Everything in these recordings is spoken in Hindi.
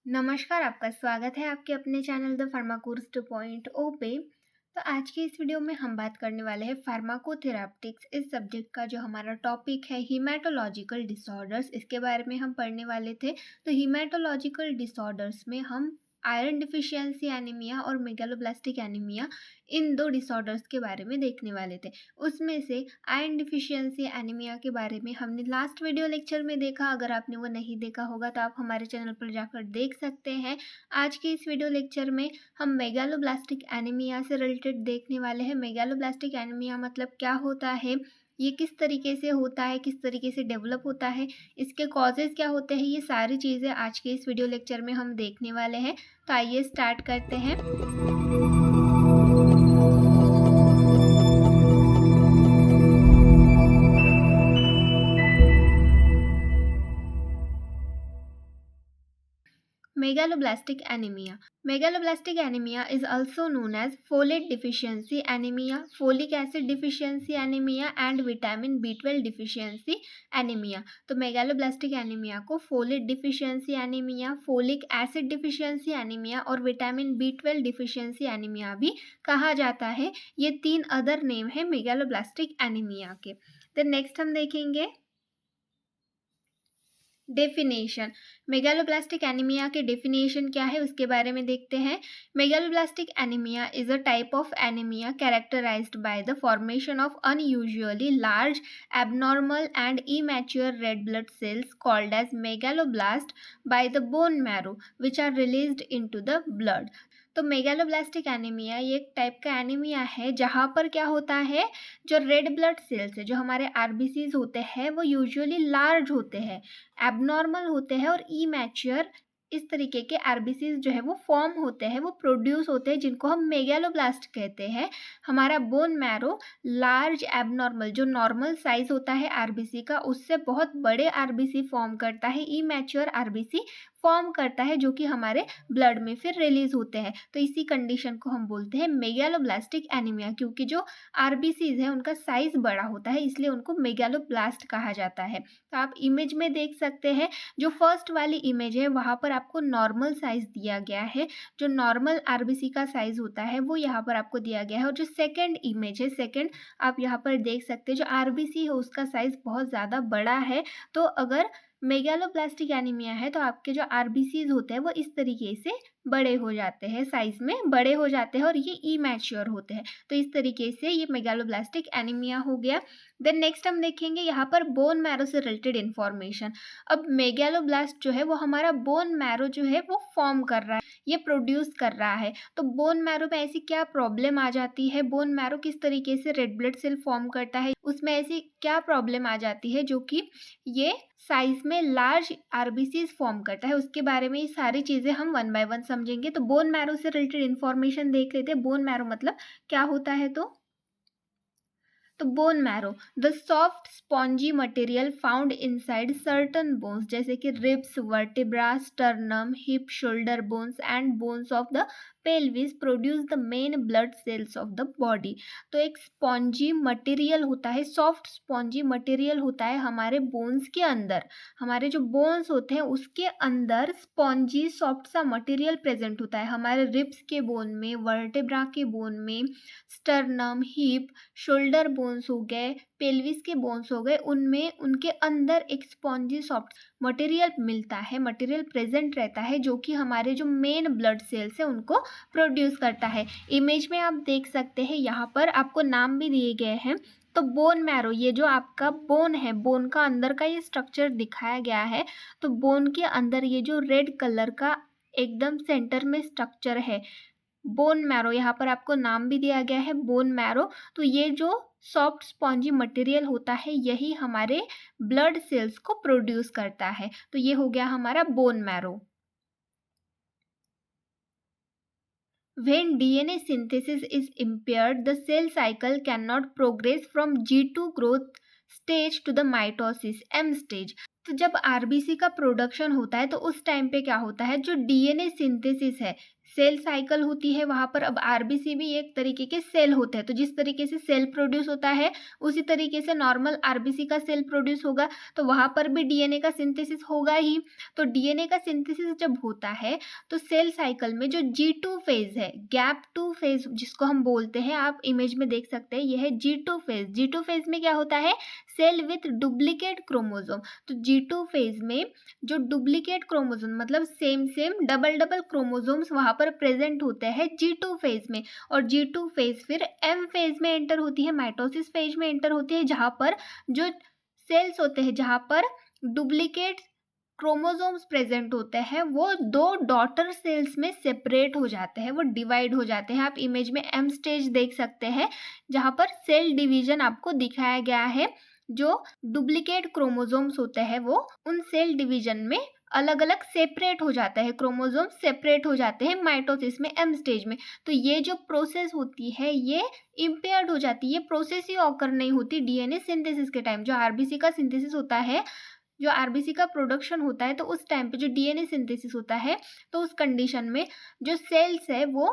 नमस्कार, आपका स्वागत है आपके अपने चैनल द फार्माकोर्स 2.0 पे। तो आज की इस वीडियो में हम बात करने वाले हैं फार्माकोथेराप्टिक्स इस सब्जेक्ट का। जो हमारा टॉपिक है हीमेटोलॉजिकल डिसऑर्डर्स, इसके बारे में हम पढ़ने वाले थे। तो हीमेटोलॉजिकल डिसऑर्डर्स में हम आयरन डिफिशियंसी एनीमिया और मेगालोब्लास्टिक एनीमिया, इन दो डिसऑर्डर्स के बारे में देखने वाले थे। उसमें से आयरन डिफिशियंसी एनीमिया के बारे में हमने लास्ट वीडियो लेक्चर में देखा। अगर आपने वो नहीं देखा होगा तो आप हमारे चैनल पर जाकर देख सकते हैं। आज के इस वीडियो लेक्चर में हम मेगालोब्लास्टिक एनीमिया से रिलेटेड देखने वाले हैं। मेगालोब्लास्टिक एनीमिया मतलब क्या होता है, ये किस तरीके से होता है, किस तरीके से डेवलप होता है, इसके कॉजेज़ क्या होते हैं, ये सारी चीज़ें आज के इस वीडियो लेक्चर में हम देखने वाले हैं। तो आइए स्टार्ट करते हैं। Megaloblastic anemia. Megaloblastic anemia is also known as folate deficiency anemia, folic acid deficiency anemia and vitamin B12 deficiency anemia. तो मेगालोब्लास्टिक एनीमिया को folate deficiency anaemia, folic acid deficiency anaemia और विटामिन B12 डिफिशियंसी एनीमिया भी कहा जाता है। ये 3 अदर नेम है मेगालोब्लास्टिक एनीमिया के। तो नेक्स्ट हम देखेंगे डेफिनेशन। मेगालोब्लास्टिक एनीमिया के डेफिनेशन क्या है उसके बारे में देखते हैं। Megaloblastic anaemia is a type of anaemia characterised by the formation of unusually large abnormal and immature red blood cells called as megaloblast by the bone marrow which are released into the blood। तो मेगालोब्लास्टिक एनीमिया ये एक टाइप का एनीमिया है जहाँ पर क्या होता है, जो रेड ब्लड सेल्स है, जो हमारे आरबीसीज होते हैं, वो यूजुअली लार्ज होते हैं, एबनॉर्मल होते हैं और इमैच्योर इस तरीके के आरबीसीज जो है वो फॉर्म होते हैं, वो प्रोड्यूस होते हैं, जिनको हम मेगालोब्लास्ट कहते हैं। हमारा बोन मैरो लार्ज एबनॉर्मल, जो नॉर्मल साइज होता है आरबीसी का, उससे बहुत बड़े आरबीसी फॉर्म करता है, इमैच्योर आरबीसी फॉर्म करता है, जो कि हमारे ब्लड में फिर रिलीज होते हैं। तो इसी कंडीशन को हम बोलते हैं मेगालोब्लास्टिक एनीमिया, क्योंकि जो आरबीसीज है उनका साइज बड़ा होता है, इसलिए उनको मेगालोब्लास्ट कहा जाता है। तो आप इमेज में देख सकते हैं, जो फर्स्ट वाली इमेज है वहाँ पर आपको नॉर्मल साइज दिया गया है, जो नॉर्मल आरबीसी का साइज होता है वो यहाँ पर आपको दिया गया है। और जो सेकंड इमेज है, सेकंड आप यहाँ पर देख सकते हैं, जो आरबीसी है उसका साइज बहुत ज़्यादा बड़ा है। तो अगर मेगालोब्लास्टिक एनीमिया है तो आपके जो आरबीसीज होते हैं वो इस तरीके से बड़े हो जाते हैं, साइज में बड़े हो जाते हैं और ये इमैच्योर होते हैं। तो इस तरीके से ये मेगालोब्लास्टिक एनीमिया हो गया। देन नेक्स्ट हम देखेंगे यहाँ पर बोन मैरो से रिलेटेड इन्फॉर्मेशन। अब मेगालोब्लास्ट जो है वो हमारा बोन मैरो जो है वो फॉर्म कर रहा है, ये प्रोड्यूस कर रहा है। तो बोन मैरो में ऐसी क्या प्रॉब्लम आ जाती है, बोन मैरो किस तरीके से रेड ब्लड सेल फॉर्म करता है, उसमें ऐसी क्या प्रॉब्लम आ जाती है जो कि ये साइज में लार्ज आरबीसीज फॉर्म करता है, उसके बारे में ये सारी चीज़ें हम वन बाय वन समझेंगे। तो बोन मैरो से रिलेटेड इन्फॉर्मेशन देख लेते हैं। बोन मैरो मतलब क्या होता है, तो bone marrow the soft spongy material found inside certain bones, जैसे कि ribs, vertebra, sternum, hip, shoulder bones and bones of the pelvis produce the main blood cells of the body. तो एक स्पॉन्जी मटेरियल होता है, सॉफ्ट स्पॉन्जी मटेरियल होता है हमारे बोन्स के अंदर, हमारे जो बोन्स होते हैं उसके अंदर स्पॉन्जी सॉफ्ट सा मटेरियल प्रेजेंट होता है। हमारे रिब्स के बोन में, वर्टिब्रा के बोन में, स्टर्नम, हिप, शोल्डर बोन्स हो गए, पेल्विस के बोन्स हो गए, उनमें उनके अंदर एक स्पॉन्जी सॉफ्ट मटेरियल मिलता है, मटेरियल प्रेजेंट रहता है, जो कि हमारे जो मेन ब्लड सेल्स है उनको प्रोड्यूस करता है। इमेज में आप देख सकते हैं, यहाँ पर आपको नाम भी दिए गए हैं। तो बोन मैरो, ये जो आपका बोन है, बोन का अंदर का ये स्ट्रक्चर दिखाया गया है। तो बोन के अंदर ये जो रेड कलर का एकदम सेंटर में स्ट्रक्चर है, बोन मैरो, यहाँ पर आपको नाम भी दिया गया है बोन मैरो। तो ये जो सॉफ्ट स्पॉन्जी मटेरियल होता है यही हमारे ब्लड सेल्स को प्रोड्यूस करता है। तो ये हो गया हमारा bone marrow. When DNA synthesis is impaired, the cell cycle cannot progress from G2 growth stage to the mitosis M stage। तो जब आरबीसी का प्रोडक्शन होता है तो उस टाइम पे क्या होता है, जो डीएनए सिंथेसिस है, सेल साइकिल होती है वहाँ पर। अब आरबीसी भी एक तरीके के सेल होते हैं, तो जिस तरीके से सेल प्रोड्यूस होता है उसी तरीके से नॉर्मल आरबीसी का सेल प्रोड्यूस होगा, तो वहाँ पर भी डीएनए का सिंथेसिस होगा ही। तो डीएनए का सिंथेसिस जब होता है तो सेल साइकिल में जो G2 फेज है, गैप 2 फेज जिसको हम बोलते हैं, आप इमेज में देख सकते हैं, यह है G2 फेज। G2 फेज में क्या होता है, सेल विथ डुप्लीकेट क्रोमोसोम। तो G2 फेज में जो डुप्लीकेट क्रोमोसोम मतलब सेम डबल क्रोमोसोम्स वहां पर प्रेजेंट होते हैं G2 फेज में। और G2 फेज फिर M फेज में एंटर होती है, माइटोसिस फेज में एंटर होती है, जहां पर जो सेल्स होते हैं, जहां पर डुप्लीकेट क्रोमोसोम्स प्रेजेंट होते हैं, वो दो डॉटर सेल्स में सेपरेट हो जाते हैं, वो डिवाइड हो जाते हैं। आप इमेज में एम स्टेज देख सकते हैं, जहां पर सेल डिवीजन आपको दिखाया गया है। जो डुप्लीकेट क्रोमोसोम्स होते हैं वो उन सेल डिवीजन में अलग अलग सेपरेट हो जाता है, क्रोमोसोम सेपरेट हो जाते हैं माइटोसिस में, एम स्टेज में। तो ये जो प्रोसेस होती है ये इम्पेयर्ड हो जाती है, ये प्रोसेस ही ऑकर नहीं होती डीएनए सिंथेसिस के टाइम। जो आरबीसी का सिंथेसिस होता है, जो आरबीसी का प्रोडक्शन होता है, तो उस टाइम पे जो डीएनए सिंथेसिस होता है, तो उस कंडीशन में जो सेल्स है वो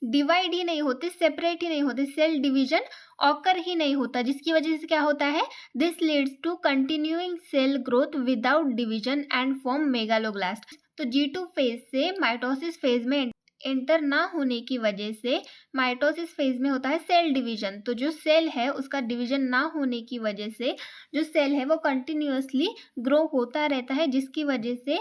डिवाइड ही नहीं होते, सेपरेट ही नहीं होते, सेल डिवीजन ऑकर ही नहीं होता, जिसकी वजह से क्या होता है, this leads to continuing cell growth without division and form megaloblast. तो G2 फेज से माइटोसिस फेज में एंटर ना होने की वजह से माइटोसिस फेज में होता है सेल डिवीजन। तो जो सेल है उसका डिवीजन ना होने की वजह से जो सेल है वो कंटिन्यूअसली ग्रो होता रहता है, जिसकी वजह से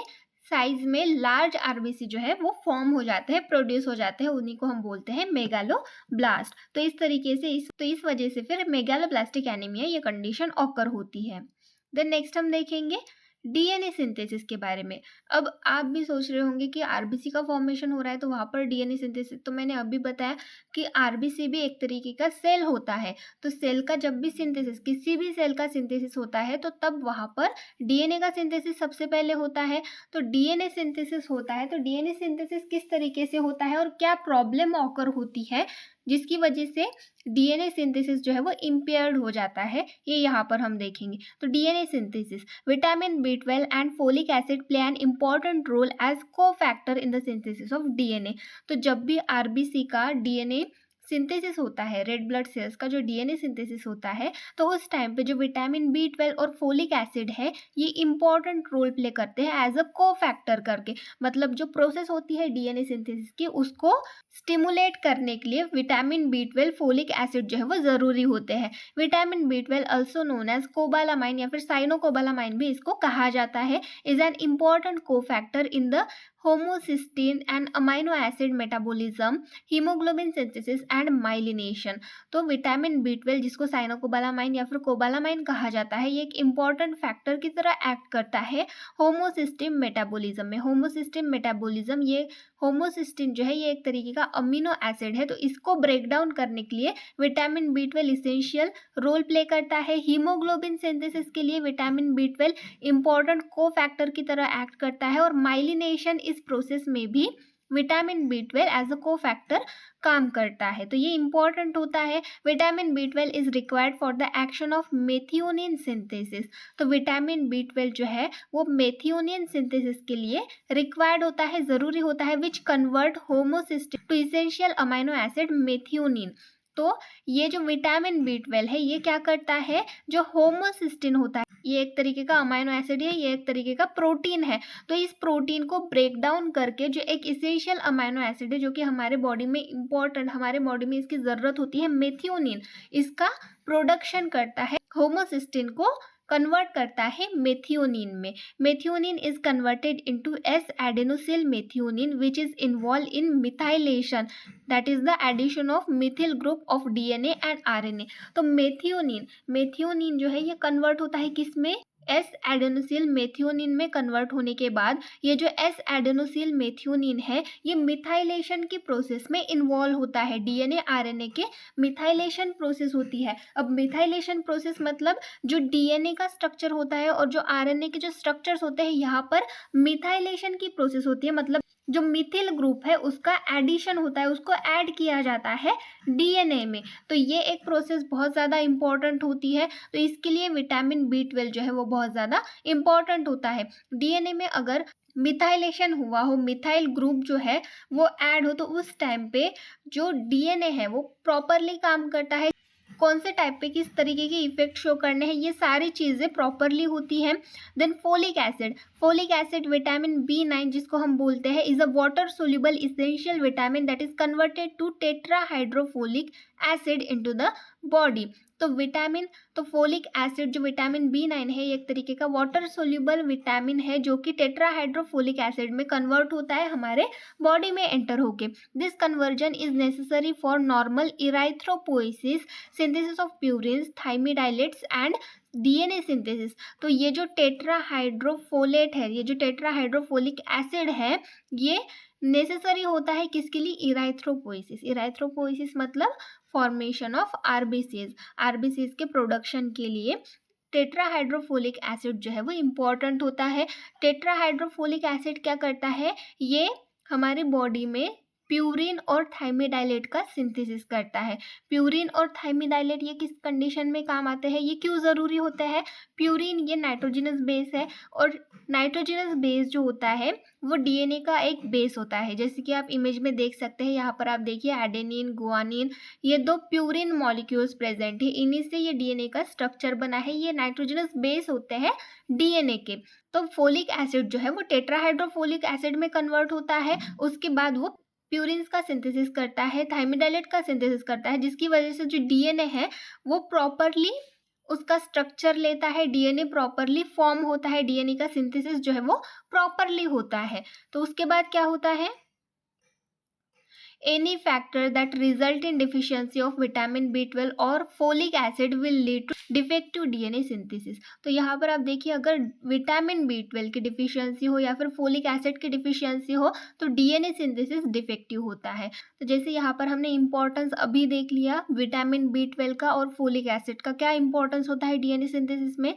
साइज में लार्ज आरबीसी जो है वो फॉर्म हो जाते हैं, प्रोड्यूस हो जाते हैं, उन्हीं को हम बोलते हैं मेगालोब्लास्ट। तो इस तरीके से इस वजह से फिर मेगालोब्लास्टिक एनीमिया ये कंडीशन ऑकर होती है। देन नेक्स्ट हम देखेंगे डीएनए सिंथेसिस के बारे में। अब आप भी सोच रहे होंगे कि आरबीसी का फॉर्मेशन हो रहा है तो वहाँ पर डीएनए सिंथेसिस, तो मैंने अभी बताया कि आरबीसी भी एक तरीके का सेल होता है। तो सेल का जब भी सिंथेसिस, किसी भी सेल का सिंथेसिस होता है तो तब वहाँ पर डीएनए का सिंथेसिस सबसे पहले होता है। तो डीएनए सिंथेसिस होता है, तो डीएनए सिंथेसिस किस तरीके से होता है और क्या प्रॉब्लम ऑकर होती है जिसकी वजह से डीएनए सिंथेसिस जो है वो इम्पेयर्ड हो जाता है, ये यहाँ पर हम देखेंगे। तो DNA synthesis, vitamin B12 and folic acid play an important role as cofactor in the synthesis of DNA. तो जब भी आरबीसी का डीएनए सिंथेसिस होता है, रेड ब्लड सेल्स का जो डीएनए सिंथेसिस होता है, तो उस टाइम पे जो विटामिन B12 और फोलिक एसिड है ये इंपॉर्टेंट रोल प्ले करते हैं एज अ को फैक्टर करके। मतलब जो प्रोसेस होती है डीएनए सिंथेसिस की उसको स्टिमुलेट करने के लिए विटामिन B12 फोलिक एसिड जो है वो ज़रूरी होते हैं। Vitamin B12 also known as cobalamin या फिर साइनोकोबालामाइन भी इसको कहा जाता है, is an important cofactor in the homocysteine and amino acid metabolism, haemoglobin synthesis and myelination. तो विटामिन B12 जिसको साइनोकोबालामाइन या फिर कोबालामाइन कहा जाता है, ये एक इम्पॉर्टेंट फैक्टर की तरह एक्ट करता है होमोसिस्टीन मेटाबॉलिज्म में। होमोसिस्टीन मेटाबॉलिज्म, ये होमोसिस्टीन जो है ये एक तरीके का अमीनो एसिड है, तो इसको ब्रेक डाउन करने के लिए vitamin B12 essential role play करता है। हीमोग्लोबिन सिंथेसिस के लिए विटामिन B12 इंपॉर्टेंट को फैक्टर की तरह एक्ट करता है, और माइलिनेशन इस प्रोसेस में भी विटामिन B12 एज अ को फैक्टर काम करता है। तो ये इंपॉर्टेंट होता है। Vitamin B12 is required for the action of methionine synthesis. तो विटामिन B12 जो है वो मेथियोनिन सिंथेसिस के लिए रिक्वायर्ड होता है, ज़रूरी होता है, which convert homocysteine to essential amino acid methionine. तो ये जो विटामिन B12 है ये क्या करता है, जो होमोसिस्टीन होता है, ये एक तरीके का अमाइनो एसिड है, ये एक तरीके का प्रोटीन है, तो इस प्रोटीन को ब्रेक डाउन करके जो एक इसेंशियल अमाइनो एसिड है जो कि हमारे बॉडी में इंपॉर्टेंट, हमारे बॉडी में इसकी ज़रूरत होती है, मेथियोनिन, इसका प्रोडक्शन करता है, होमोसिस्टीन को कन्वर्ट करता है मेथियोनिन में। Methionine is converted into S adenosyl methionine which is involved in methylation, that is the addition of methyl group of DNA and RNA. तो मेथियोनिन जो है ये कन्वर्ट होता है किस में, एस एडेनोसिल मेथियोनिन में कन्वर्ट होने के बाद ये जो एस एडेनोसिल मेथियोनिन है ये मिथाइलेशन की प्रोसेस में इन्वॉल्व होता है, डीएनए आरएनए के मिथाइलेशन प्रोसेस होती है। अब मिथाइलेशन प्रोसेस मतलब जो डीएनए का स्ट्रक्चर होता है और जो आरएनए के जो स्ट्रक्चर्स होते हैं यहाँ पर मिथाइलेशन की प्रोसेस होती है, मतलब जो मिथिल ग्रुप है उसका एडिशन होता है, उसको ऐड किया जाता है डीएनए में। तो ये एक प्रोसेस बहुत ज़्यादा इंपॉर्टेंट होती है, तो इसके लिए विटामिन B12 जो है वो बहुत ज़्यादा इंपॉर्टेंट होता है। डीएनए में अगर मिथाइलेशन हुआ हो, मिथाइल ग्रुप जो है वो ऐड हो, तो उस टाइम पे जो डीएनए है वो प्रॉपरली काम करता है। कौन से टाइप पे किस तरीके के इफेक्ट शो करने हैं, ये सारी चीज़ें प्रॉपरली होती हैं। Then folic acid vitamin B9 जिसको हम बोलते हैं is a water soluble essential vitamin that is converted to tetrahydrofolic acid into the body. तो विटामिन तो फोलिक एसिड जो विटामिन B9 है, ये एक तरीके का वाटर सोल्यूबल विटामिन है जो कि टेट्राहाइड्रोफोलिक एसिड में कन्वर्ट होता है हमारे बॉडी में एंटर होके। This conversion is necessary for normal erythropoiesis, synthesis of purines, thymidylates and DNA synthesis. तो ये जो टेट्राहाइड्रोफोलेट है, ये जो टेट्राहाइड्रोफोलिक एसिड है, ये नेसेसरी होता है किसके लिए? इराइथ्रोपोइसिस। इराइथ्रोपोइसिस मतलब फॉर्मेशन ऑफ आरबीसीज, आरबीसीज के प्रोडक्शन के लिए टेट्राहाइड्रोफोलिक एसिड जो है वो इम्पॉर्टेंट होता है। टेट्राहाइड्रोफोलिक एसिड क्या करता है? ये हमारे बॉडी में प्यूरिन और थाइमिडाइलेट का सिंथेसिस करता है। प्यूरिन और थाइमिडाइलेट ये किस कंडीशन में काम आते हैं, ये क्यों ज़रूरी होता है? प्यूरिन ये नाइट्रोजनस बेस है, और नाइट्रोजनस बेस जो होता है वो डीएनए का एक बेस होता है। जैसे कि आप इमेज में देख सकते हैं, यहाँ पर आप देखिए एडेनिन, गुआनिन, ये दो प्यूरिन मॉलिक्यूल्स प्रेजेंट है, इन्हीं से ये डीएनए का स्ट्रक्चर बना है। ये नाइट्रोजनस बेस होते हैं डीएनए के। तो फोलिक एसिड जो है वो टेट्राहाइड्रोफोलिक एसिड में कन्वर्ट होता है, उसके बाद वो प्यूरिन्स का सिंथेसिस करता है, थाइमिडाइलेट का सिंथेसिस करता है, जिसकी वजह से जो डीएनए है वो प्रॉपरली उसका स्ट्रक्चर लेता है, डीएनए प्रॉपरली फॉर्म होता है, डीएनए का सिंथेसिस जो है वो प्रॉपरली होता है। तो उसके बाद क्या होता है? Any factor that result in deficiency of vitamin B12 और folic acid will lead to defective DNA synthesis। तो यहाँ पर आप देखिए, अगर विटामिन B12 की डिफिशियंसी हो या फिर फोलिक एसिड की डिफिशियंसी हो तो डीएनए सिंथेसिस डिफेक्टिव होता है। तो जैसे यहाँ पर हमने इंपॉर्टेंस अभी देख लिया विटामिन B12 का और फोलिक एसिड का, क्या इंपॉर्टेंस होता है डीएनए सिंथेसिस में?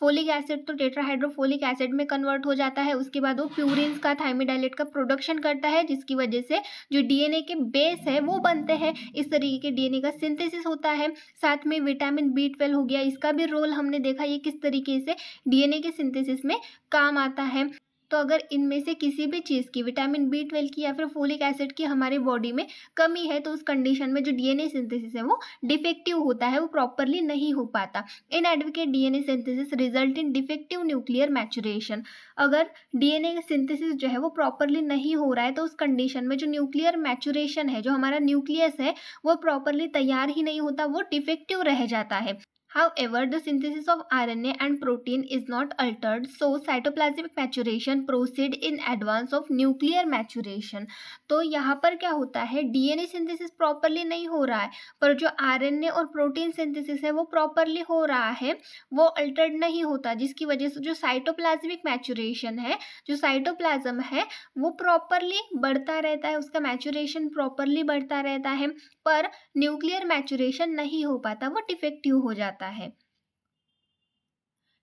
फोलिक एसिड तो टेट्राहाइड्रोफोलिक एसिड में कन्वर्ट हो जाता है, उसके बाद वो प्यूरिन्स का, थाइमिडाइलेट का प्रोडक्शन करता है, जिसकी वजह से जो डीएनए के बेस है वो बनते हैं। इस तरीके के डीएनए का सिंथेसिस होता है। साथ में विटामिन B12 हो गया, इसका भी रोल हमने देखा, ये किस तरीके से डीएनए के सिंथेसिस में काम आता है। तो अगर इनमें से किसी भी चीज़ की, विटामिन B12 की या फिर फोलिक एसिड की हमारी बॉडी में कमी है, तो उस कंडीशन में जो डीएनए सिंथेसिस है वो डिफेक्टिव होता है, वो प्रॉपरली नहीं हो पाता। Inadequate DNA synthesis result in defective nuclear maturation. अगर डीएनए सिंथेसिस जो है वो प्रॉपरली नहीं हो रहा है, तो उस कंडीशन में जो न्यूक्लियर मैचुरेशन है, जो हमारा न्यूक्लियस है वो प्रॉपरली तैयार ही नहीं होता, वो डिफेक्टिव रह जाता है। However, the synthesis of RNA and protein is not altered, so cytoplasmic maturation proceed in advance of nuclear maturation। तो यहाँ पर क्या होता है, डीएनए सिंथेसिस प्रॉपरली नहीं हो रहा है, पर जो आरएनए और प्रोटीन सिंथेसिस है वो प्रॉपरली हो रहा है, वो अल्टर्ड नहीं होता, जिसकी वजह से जो साइटोप्लाज्मिक मैचुरेशन है, जो साइटोप्लाज्म है वो प्रॉपरली बढ़ता रहता है, उसका मैचुरेशन प्रॉपरली बढ़ता रहता है, पर न्यूक्लियर मैचुरेशन नहीं हो पाता, वो डिफेक्टिव हो जाता है।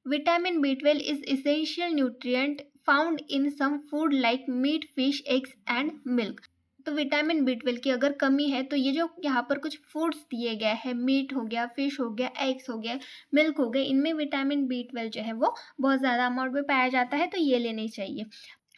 Vitamin B12 is essential nutrient found in some food like meat, fish, eggs and milk. तो विटामिन B12 की अगर कमी है तो ये जो यहाँ पर कुछ फूड्स दिए गए हैं, मीट हो गया, फिश हो गया, एग्स हो गया, मिल्क हो गए, इनमें विटामिन B12 जो है वो बहुत ज़्यादा अमाउंट में पाया जाता है, तो ये लेने चाहिए।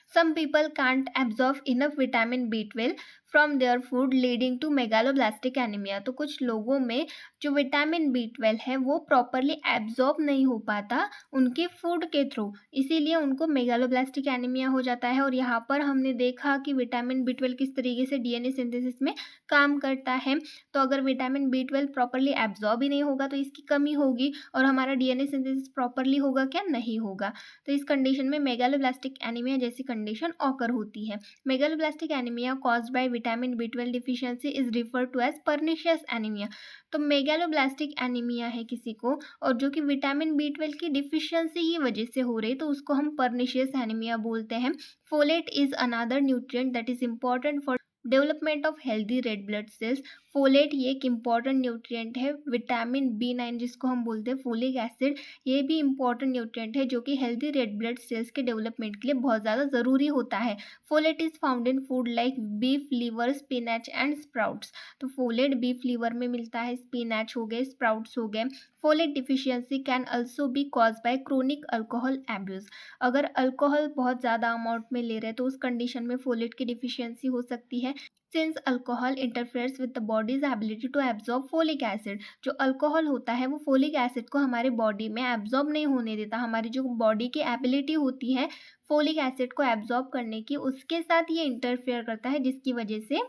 Some people can't absorb enough vitamin B12 from their food leading to megaloblastic anemia। तो कुछ लोगों में जो विटामिन B12 है वो प्रॉपरली एब्जॉर्ब नहीं हो पाता उनके फूड के थ्रू, इसीलिए उनको मेगालोब्लास्टिक एनीमिया हो जाता है। और यहाँ पर हमने देखा कि विटामिन B12 किस तरीके से डीएनए सिंथेसिस में काम करता है। तो अगर विटामिन B12 प्रॉपरली एब्जॉर्ब ही नहीं होगा तो इसकी कमी होगी, और हमारा डीएनए सिंथेसिस प्रॉपरली होगा क्या? नहीं होगा। तो इस कंडीशन में मेगालोब्लास्टिक एनीमिया जैसी कंडीशन ऑकर होती है। Megaloblastic anaemia caused by vitamin B12 deficiency is referred to as pernicious anaemia. तो मेगालोब्लास्टिक एनीमिया है किसी को और जो कि विटामिन B12 की डिफिशियंसी की वजह से हो रही, तो उसको हम पर्निशियस एनीमिया बोलते हैं। Folate is another nutrient that is important for development of healthy red blood sales. Folate ये एक इम्पॉर्टेंट न्यूट्रिएंट है। विटामिन B9 जिसको हम बोलते हैं फोलिक एसिड, ये भी इम्पॉर्टेंट न्यूट्रिएंट है जो कि हेल्दी रेड ब्लड सेल्स के डेवलपमेंट के लिए बहुत ज़्यादा ज़रूरी होता है। Folate is found in food like beef liver, spinach and sprouts. तो फोलेट बीफ लीवर में मिलता है, स्पिनच हो गए, स्प्राउट्स हो गए। Folate deficiency can also be cause by chronic alcohol abuse. अगर अल्कोहल बहुत ज़्यादा अमाउंट में ले रहे हैं तो उस कंडीशन में फोलेट की डिफिशियंसी हो सकती है। Since alcohol interferes with the body's ability to absorb folic acid, जो अल्कोहल होता है वो फोलिक एसिड को हमारे बॉडी में एब्जॉर्ब नहीं होने देता। हमारी जो बॉडी की एबिलिटी होती है फोलिक एसिड को एब्जॉर्ब करने की, उसके साथ ये इंटरफेयर करता है, जिसकी वजह से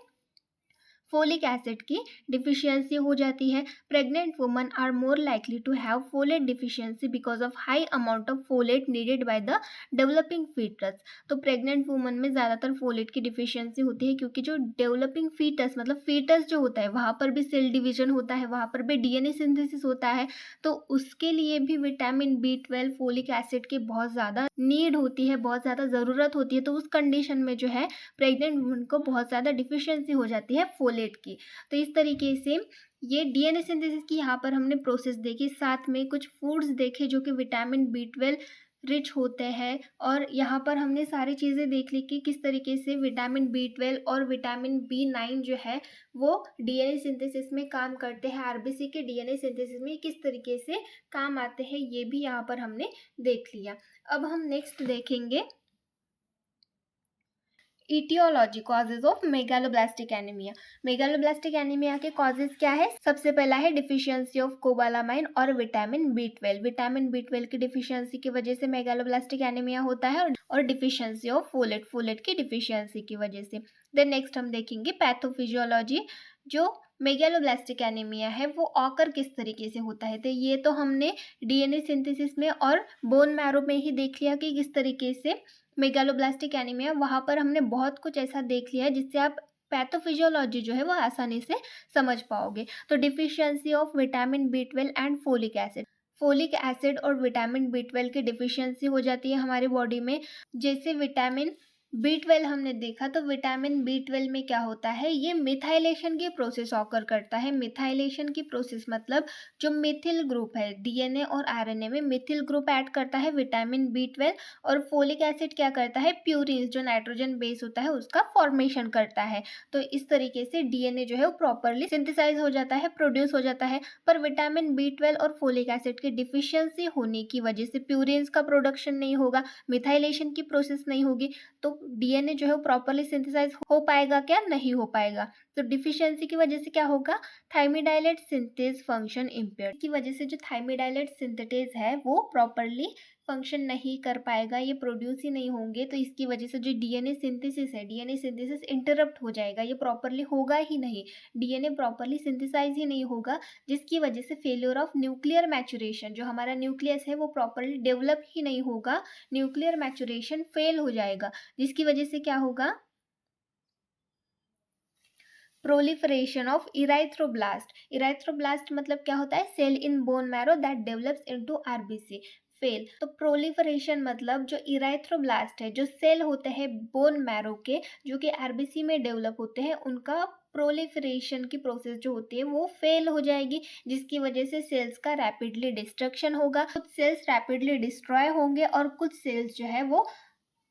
फोलिक एसिड की डिफिशियंसी हो जाती है। Pregnant woman are more likely to have folate deficiency because of high amount of folate needed by the developing foetus. तो प्रेग्नेंट वुमन में ज़्यादातर फोलेट की डिफिशियंसी होती है क्योंकि जो डेवलपिंग फीटस मतलब फीटस जो होता है वहाँ पर भी सेल डिवीजन होता है, वहाँ पर भी DNA सिंथेसिस होता है। तो उसके लिए भी विटामिन B12 फोलिक एसिड की बहुत ज़्यादा नीड होती है, बहुत ज़्यादा ज़रूरत होती है। तो उस कंडीशन में जो है प्रेग्नेंट वुमन को बहुत ज़्यादा डिफिशियंसी हो जाती है फोलेट की। तो इस तरीके से ये DNA सिंथेसिस की यहाँ पर हमने प्रोसेस देखी, साथ में कुछ फूड्स देखे जो कि विटामिन B12 रिच होते हैं। और यहाँ पर हमने सारी चीज़ें देख ली कि किस तरीके से विटामिन B12 और विटामिन B9 जो है वो DNA सिंथेसिस में काम करते हैं, RBC के DNA सिंथेसिस में किस तरीके से काम आते हैं, ये भी यहाँ पर हमने देख लिया। अब हम नेक्स्ट देखेंगे aetiology, causes of megaloblastic anaemia. Megaloblastic anaemia के कॉजेज क्या है? सबसे पहला है डिफिशियंसी ऑफ कोबालामाइन और विटामिन B12। विटामिन B12 की डिफिशियंसी की वजह से मेगालोब्लास्टिक एनीमिया होता है, और डिफिशियंसी ऑफ फोलेट, फोलेट की डिफिशियंसी की वजह से। देन नेक्स्ट हम देखेंगे पैथोफिजियोलॉजी। जो मेगालोब्लास्टिक एनीमिया है वो ऑकर किस तरीके से होता है, तो ये तो हमने DNA सिंथेसिस में और बोन मैरो में ही देख लिया कि किस तरीके से मेगालोब्लास्टिक एनीमिया, वहाँ पर हमने बहुत कुछ ऐसा देख लिया है जिससे आप पैथोफिजियोलॉजी जो है वो आसानी से समझ पाओगे। तो deficiency of vitamin B12 and folic acid, folic acid और विटामिन B12 की डिफिशियंसी हो जाती है हमारी बॉडी में। जैसे विटामिन B12 हमने देखा, तो विटामिन B12 में क्या होता है, ये मिथाइलेशन की प्रोसेस ऑकर करता है। मिथाइलेशन की प्रोसेस मतलब जो मिथिल ग्रुप है DNA और RNA में मिथिल ग्रुप ऐड करता है विटामिन B12, और फोलिक एसिड क्या करता है, प्यूरिन्स जो नाइट्रोजन बेस होता है उसका फॉर्मेशन करता है। तो इस तरीके से DNA जो है वो प्रॉपरली सिंथेसाइज हो जाता है, प्रोड्यूस हो जाता है। पर विटामिन B12 और फोलिक एसिड की डिफिशियंसी होने की वजह से प्यूरिन्स का प्रोडक्शन नहीं होगा, मिथाइलेशन की प्रोसेस नहीं होगी, तो DNA जो है वो प्रॉपरली सिंथेसाइज हो पाएगा क्या? नहीं हो पाएगा। तो डिफिशियंसी की वजह से क्या होगा, थायमिडाइलेट सिंथेज फंक्शन इम्पेयर्ड की वजह से जो थायमिडाइलेट सिंथेटेज है वो प्रॉपरली फंक्शन नहीं कर पाएगा, ये प्रोड्यूस ही नहीं होंगे। तो इसकी वजह से जो DNA सिंथेसिस है, DNA सिंथेसिस इंटरप्ट हो जाएगा, ये प्रॉपरली होगा ही नहीं, DNA प्रॉपरली सिंथेसाइज ही नहीं होगा, जिसकी वजह से फेलियर ऑफ न्यूक्लियर मैचुरेशन, जो हमारा न्यूक्लियस है वो प्रॉपरली डेवलप ही नहीं होगा, न्यूक्लियर मैचुरेशन फेल हो जाएगा, जिसकी वजह से क्या होगा, प्रोलिफरेशन ऑफ इराइथ्रोब्लास्ट। इराइथ्रोब्लास्ट मतलब क्या होता है, cell in bone marrow that develops into RBC, fail. तो प्रोलिफरेशन मतलब जो इराइथ्रोब्लास्ट है, जो सेल होते हैं बोन मैरो के जो कि RBC में डेवलप होते हैं, उनका प्रोलिफरेशन की प्रोसेस जो होती है वो फेल हो जाएगी, जिसकी वजह से सेल्स का रैपिडली डिस्ट्रक्शन होगा। कुछ सेल्स रैपिडली डिस्ट्रॉय होंगे और कुछ सेल्स जो है वो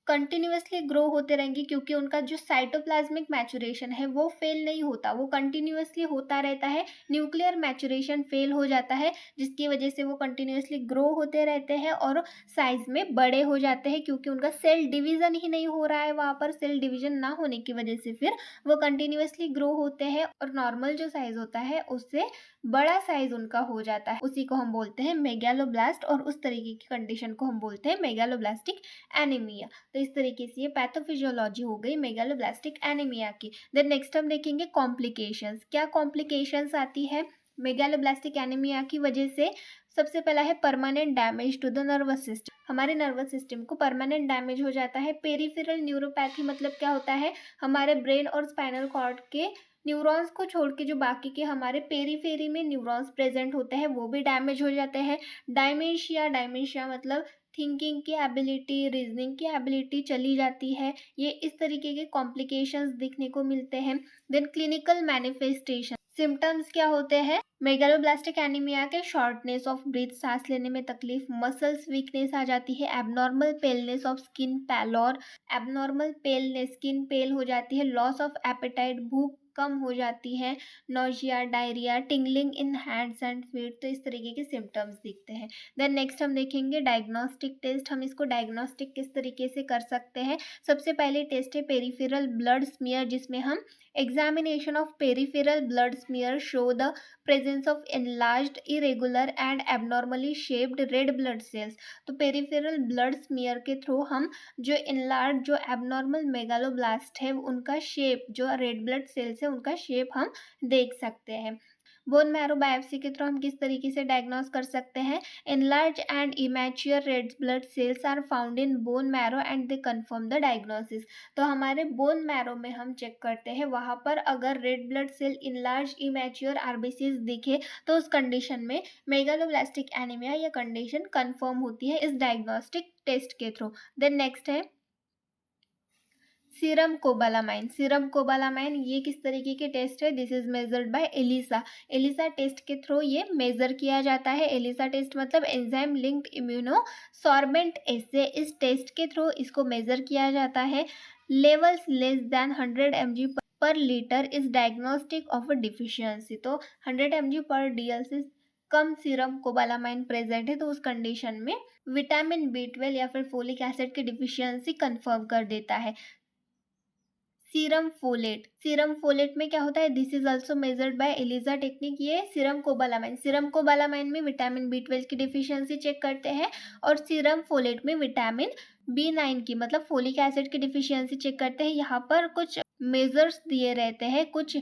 कंटिन्यूअसली ग्रो होते रहेंगे, क्योंकि उनका जो साइटोप्लाज्मिक मैचुरेशन है वो फेल नहीं होता, वो कंटिन्यूअसली होता रहता है। न्यूक्लियर मैचुरेशन फेल हो जाता है, जिसकी वजह से वो कंटिन्यूअसली ग्रो होते रहते हैं और साइज में बड़े हो जाते हैं, क्योंकि उनका सेल डिवीजन ही नहीं हो रहा है। वहाँ पर सेल डिवीजन ना होने की वजह से फिर वो कंटिन्यूअसली ग्रो होते हैं और नॉर्मल जो साइज होता है उससे बड़ा साइज उनका हो जाता है, उसी को हम बोलते हैं मेगालोब्लास्ट, और उस तरीके की कंडीशन को हम बोलते हैं मेगालोब्लास्टिक एनीमिया। तो इस तरीके से ये पैथोफिजियोलॉजी हो गई मेगालोब्लास्टिक एनीमिया की। देन नेक्स्ट हम देखेंगे कॉम्प्लिकेशंस। क्या कॉम्प्लिकेशंस आती है मेगालोब्लास्टिक एनीमिया की वजह से? सबसे पहला है permanent damage to the nervous system, हमारे नर्वस सिस्टम को परमानेंट डैमेज हो जाता है। पेरिफेरल न्यूरोपैथी मतलब क्या होता है, हमारे ब्रेन और स्पाइनल कॉर्ड के न्यूरॉन्स को छोड़ के जो बाकी के हमारे पेरीफेरी में न्यूरॉन्स प्रेजेंट होते हैं वो भी डैमेज हो जाते हैं। डायमेंशिया, डायमेंशिया मतलब थिंकिंग की एबिलिटी, रीजनिंग की एबिलिटी चली जाती है। ये इस तरीके के कॉम्प्लिकेशंस दिखने को मिलते हैं। देन क्लिनिकल मैनिफेस्टेशन, सिम्टम्स क्या होते हैं? मेगालोब्लास्टिक एनीमिया के शॉर्टनेस ऑफ ब्रीथ, सांस लेने में तकलीफ, मसल्स वीकनेस आ जाती है, abnormal paleness of skin, pallor, abnormal paleness, skin pale हो जाती है, लॉस ऑफ एपेटाइट, भूख कम हो जाती है, nausea, diarrhoea, tingling in hands and feet. तो इस तरीके के सिम्टम्स दिखते हैं। देन नेक्स्ट हम देखेंगे डायग्नोस्टिक टेस्ट। हम इसको डायग्नोस्टिक किस तरीके से कर सकते हैं? सबसे पहले टेस्ट है पेरिफेरल ब्लड स्मीयर, जिसमें हम examination of peripheral blood smear show the presence of enlarged, irregular and abnormally shaped red blood cells। तो पेरिफेरल ब्लड स्मीयर के थ्रू हम जो इनलार्ज, जो एबनॉर्मल मेगालोब्लास्ट है उनका शेप, जो रेड ब्लड सेल्स है उनका शेप हम देख सकते हैं। बोन मैरो बायोप्सी के थ्रू हम किस तरीके से डायग्नोस कर सकते हैं? Enlarge and immature red blood cells are found in bone marrow and they confirm the diagnosis. तो हमारे बोन मैरो में हम चेक करते हैं, वहाँ पर अगर red blood cell enlarge immature RBCs दिखे तो उस कंडीशन में मेगालोब्लास्टिक एनीमिया या कंडीशन कन्फर्म होती है इस डायग्नोस्टिक टेस्ट के थ्रू। देन नेक्स्ट है सीरम कोबालामाइन। सीरम कोबालामाइन ये किस तरीके के टेस्ट है? This is measured by ELISA. ELISA test के थ्रू ये मेजर किया जाता है। एलिसा टेस्ट मतलब enzyme linked immunosorbent assay. इस टेस्ट के थ्रू इसको मेजर किया जाता है। लेवल्स लेस देन 100 mg पर litre is diagnostic of a deficiency. तो 100 mg पर डीएल से कम सीरम कोबालामाइन प्रेजेंट है तो उस कंडीशन में विटामिन B12 या फिर फोलिक एसिड की डिफिशियंसी कंफर्म कर देता है। सीरम फोलेट, सीरम फोलेट में क्या होता है? This is also measured by ELISA technique. ये सीरम कोबालामाइन, सीरम कोबालामाइन में विटामिन B12 की डिफिशियंसी चेक करते हैं और सीरम फोलेट में विटामिन B9 की मतलब फोलिक एसिड की डिफिशियंसी चेक करते हैं। यहाँ पर कुछ मेजर्स दिए रहते हैं, कुछ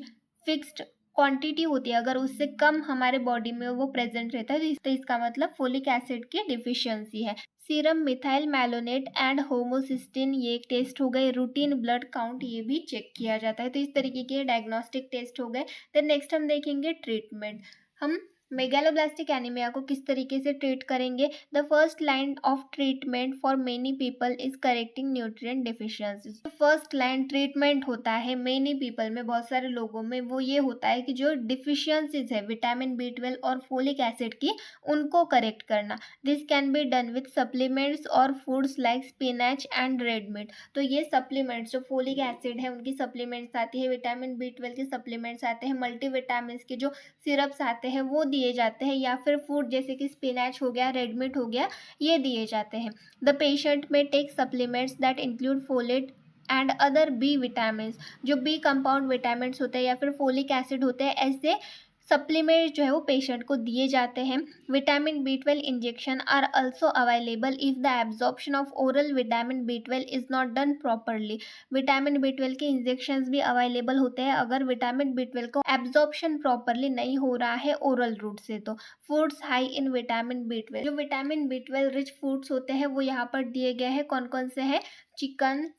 फिक्स्ड क्वांटिटी होती है, अगर उससे कम हमारे बॉडी में वो प्रेजेंट रहता है तो इसका मतलब फोलिक एसिड की डिफिशियंसी है। Serum methyl malonate and homocysteine ये एक टेस्ट हो गए। रूटीन ब्लड काउंट ये भी चेक किया जाता है। तो इस तरीके के डायग्नोस्टिक टेस्ट हो गए। देन नेक्स्ट हम देखेंगे ट्रीटमेंट। हम मेगालोब्लास्टिक एनीमिया को किस तरीके से ट्रीट करेंगे? The first line of treatment for many people is correcting nutrient deficiencies. First line treatment होता है मेनी पीपल में, बहुत सारे लोगों में वो ये होता है कि जो डिफिशियंसीज है विटामिन B12 और फोलिक एसिड की, उनको करेक्ट करना। This can be done with supplements और foods like spinach and red meat. तो ये सप्लीमेंट्स, जो फोलिक एसिड है उनकी सप्लीमेंट्स आती है, विटामिन B12 के सप्लीमेंट्स आते हैं, मल्टीविटामिन के जो सिरप्स आते हैं वो दिए जाते हैं, या फिर फूड जैसे कि स्पिनच हो गया, रेड मीट हो गया, ये दिए जाते हैं। The patient may take supplements that include folate and other B vitamin. जो बी कंपाउंड विटामिन होते हैं या फिर फोलिक एसिड होते हैं, ऐसे सप्लीमेंट्स जो है वो पेशेंट को दिए जाते हैं। Vitamin B12 injection are also available if the absorption of oral vitamin B12 is not done properly. Vitamin B12 के इंजेक्शन भी अवेलेबल होते हैं अगर विटामिन B12 को एब्जॉर्प्शन प्रॉपरली नहीं हो रहा है ओरल रूट से। तो foods high in vitamin B12, जो विटामिन B12 रिच फूड्स होते हैं वो यहाँ पर दिए गए हैं। कौन कौन से हैं? Chicken,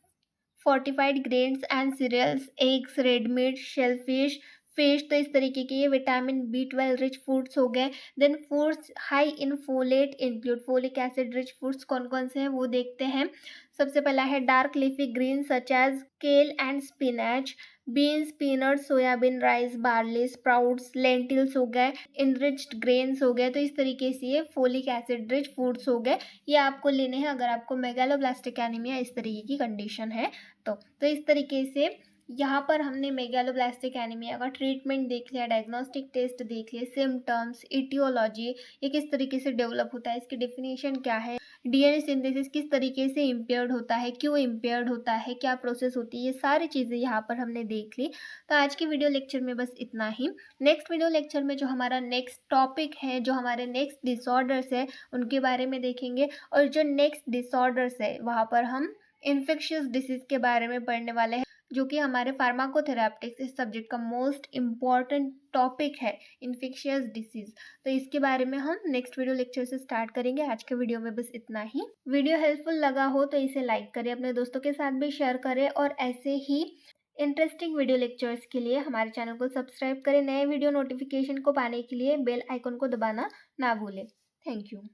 fortified grains and cereals, eggs, red meat, shellfish, fish. तो इस तरीके के ये विटामिन B12 रिच फूड्स हो गए। Then foods high in folate include folic acid rich foods कौन कौन से हैं वो देखते हैं। सबसे पहला है dark leafy green such as kale and spinach, beans, peanut, soybean, rice, barley, sprouts, lentils हो गए, इनरिच्ड ग्रेन्स हो गए। तो इस तरीके से ये फोलिक एसिड रिच फूड्स हो गए, ये आपको लेने हैं अगर आपको मेगालोब्लास्टिक एनीमिया इस तरीके की कंडीशन है तो इस तरीके से यहाँ पर हमने मेगालोब्लास्टिक एनीमिया का ट्रीटमेंट देख लिया, डायग्नोस्टिक टेस्ट देख लिए, सिम्टम्स, इटियोलॉजी ये किस तरीके से डेवलप होता है, इसकी डेफिनेशन क्या है, डीएनए सिंथेसिस किस तरीके से इम्पेयर्ड होता है, क्यों इम्पेयर्ड होता है, क्या प्रोसेस होती है, ये सारी चीज़ें यहाँ पर हमने देख ली। तो आज की वीडियो लेक्चर में बस इतना ही। नेक्स्ट वीडियो लेक्चर में जो हमारा नेक्स्ट टॉपिक है, जो हमारे नेक्स्ट डिसऑर्डर्स है उनके बारे में देखेंगे, और जो नेक्स्ट डिसऑर्डर्स है वहाँ पर हम इन्फेक्शियस डिसीज़ के बारे में पढ़ने वाले हैं, जो कि हमारे फार्माकोथेरापिटिक्स इस सब्जेक्ट का मोस्ट इम्पॉर्टेंट टॉपिक है, इन्फेक्शियस डिसीज़। तो इसके बारे में हम नेक्स्ट वीडियो लेक्चर से स्टार्ट करेंगे। आज के वीडियो में बस इतना ही। वीडियो हेल्पफुल लगा हो तो इसे लाइक करें, अपने दोस्तों के साथ भी शेयर करें, और ऐसे ही इंटरेस्टिंग वीडियो लेक्चर्स के लिए हमारे चैनल को सब्सक्राइब करें। नए वीडियो नोटिफिकेशन को पाने के लिए बेल आइकन को दबाना ना भूलें। Thank you.